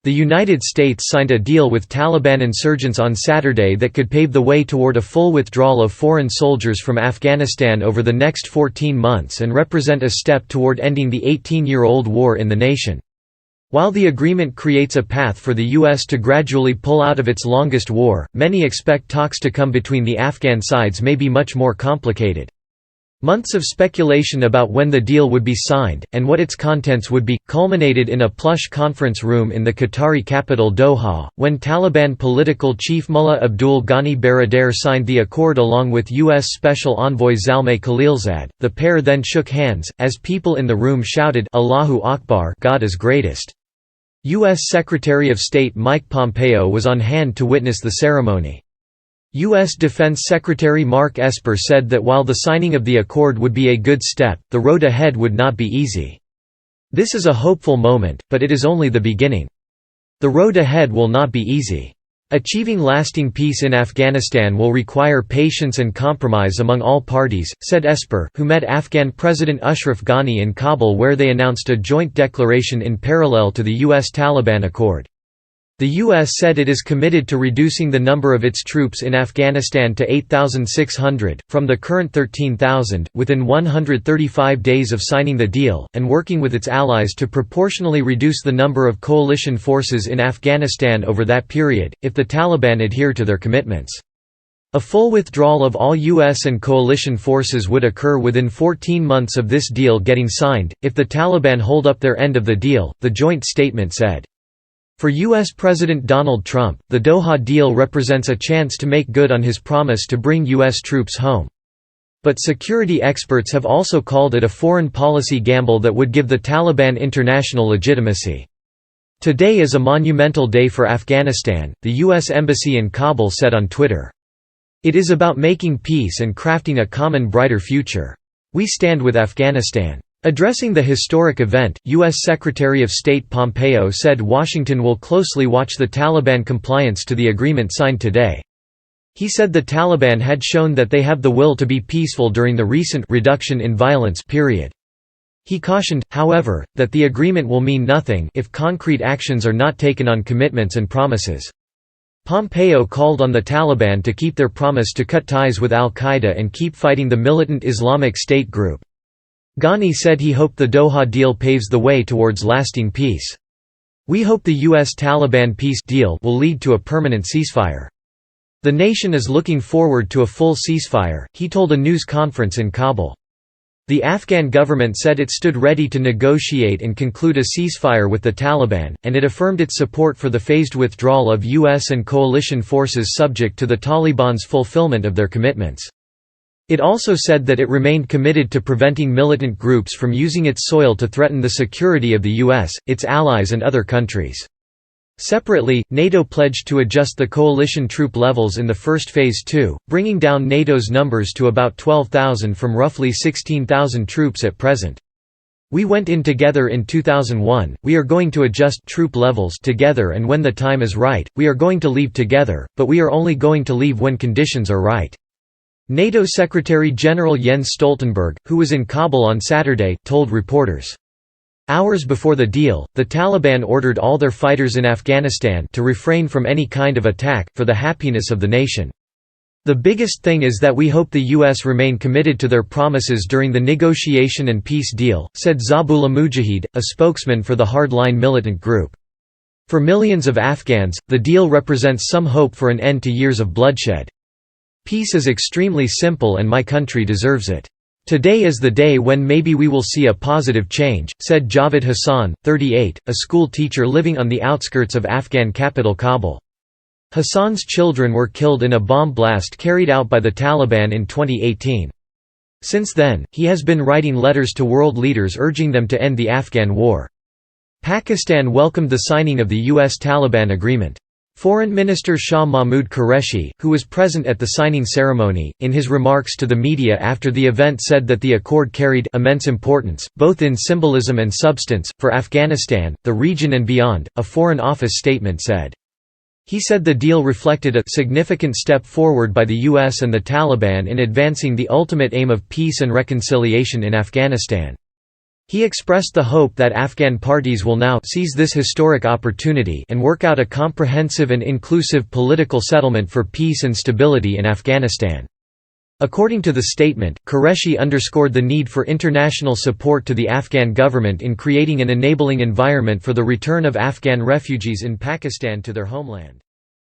The United States signed a deal with Taliban insurgents on Saturday that could pave the way toward a full withdrawal of foreign soldiers from Afghanistan over the next 14 months and represent a step toward ending the 18-year-old war in the nation. While the agreement creates a path for the U.S. to gradually pull out of its longest war, many expect talks to come between the Afghan sides may be much more complicated. Months of speculation about when the deal would be signed, and what its contents would be, culminated in a plush conference room in the Qatari capital Doha, when Taliban political chief Mullah Abdul Ghani Baradar signed the accord along with U.S. Special Envoy Zalmay Khalilzad. The pair then shook hands, as people in the room shouted, "Allahu Akbar, God is greatest." U.S. Secretary of State Mike Pompeo was on hand to witness the ceremony. U.S. Defense Secretary Mark Esper said that while the signing of the accord would be a good step, the road ahead would not be easy. "This is a hopeful moment, but it is only the beginning. The road ahead will not be easy. Achieving lasting peace in Afghanistan will require patience and compromise among all parties," said Esper, who met Afghan President Ashraf Ghani in Kabul where they announced a joint declaration in parallel to the U.S.-Taliban accord. The U.S. said it is committed to reducing the number of its troops in Afghanistan to 8,600, from the current 13,000, within 135 days of signing the deal, and working with its allies to proportionally reduce the number of coalition forces in Afghanistan over that period, if the Taliban adhere to their commitments. A full withdrawal of all U.S. and coalition forces would occur within 14 months of this deal getting signed, if the Taliban hold up their end of the deal, the joint statement said. For U.S. President Donald Trump, the Doha deal represents a chance to make good on his promise to bring U.S. troops home. But security experts have also called it a foreign policy gamble that would give the Taliban international legitimacy. "Today is a monumental day for Afghanistan," the U.S. Embassy in Kabul said on Twitter. "It is about making peace and crafting a common brighter future. We stand with Afghanistan." Addressing the historic event, U.S. Secretary of State Pompeo said Washington will closely watch the Taliban compliance to the agreement signed today. He said the Taliban had shown that they have the will to be peaceful during the recent reduction in violence period. He cautioned, however, that the agreement will mean nothing if concrete actions are not taken on commitments and promises. Pompeo called on the Taliban to keep their promise to cut ties with al-Qaeda and keep fighting the militant Islamic State group. Ghani said he hoped the Doha deal paves the way towards lasting peace. "We hope the U.S.-Taliban peace deal will lead to a permanent ceasefire. The nation is looking forward to a full ceasefire," he told a news conference in Kabul. The Afghan government said it stood ready to negotiate and conclude a ceasefire with the Taliban, and it affirmed its support for the phased withdrawal of U.S. and coalition forces subject to the Taliban's fulfillment of their commitments. It also said that it remained committed to preventing militant groups from using its soil to threaten the security of the U.S., its allies and other countries. Separately, NATO pledged to adjust the coalition troop levels in the first phase too, bringing down NATO's numbers to about 12,000 from roughly 16,000 troops at present. "We went in together in 2001, we are going to adjust troop levels together, and when the time is right, we are going to leave together, but we are only going to leave when conditions are right." NATO Secretary-General Jens Stoltenberg, who was in Kabul on Saturday, told reporters. Hours before the deal, the Taliban ordered all their fighters in Afghanistan to refrain from any kind of attack, for the happiness of the nation. "The biggest thing is that we hope the U.S. remain committed to their promises during the negotiation and peace deal," said Zabullah Mujahid, a spokesman for the hardline militant group. "For millions of Afghans, the deal represents some hope for an end to years of bloodshed. Peace is extremely simple and my country deserves it. Today is the day when maybe we will see a positive change," said Javed Hassan, 38, a school teacher living on the outskirts of Afghan capital Kabul. Hassan's children were killed in a bomb blast carried out by the Taliban in 2018. Since then, he has been writing letters to world leaders urging them to end the Afghan war. Pakistan welcomed the signing of the U.S.-Taliban agreement. Foreign Minister Shah Mahmood Qureshi, who was present at the signing ceremony, in his remarks to the media after the event said that the accord carried immense importance, both in symbolism and substance, for Afghanistan, the region and beyond, a Foreign Office statement said. He said the deal reflected a significant step forward by the U.S. and the Taliban in advancing the ultimate aim of peace and reconciliation in Afghanistan. He expressed the hope that Afghan parties will now seize this historic opportunity and work out a comprehensive and inclusive political settlement for peace and stability in Afghanistan. According to the statement, Qureshi underscored the need for international support to the Afghan government in creating an enabling environment for the return of Afghan refugees in Pakistan to their homeland.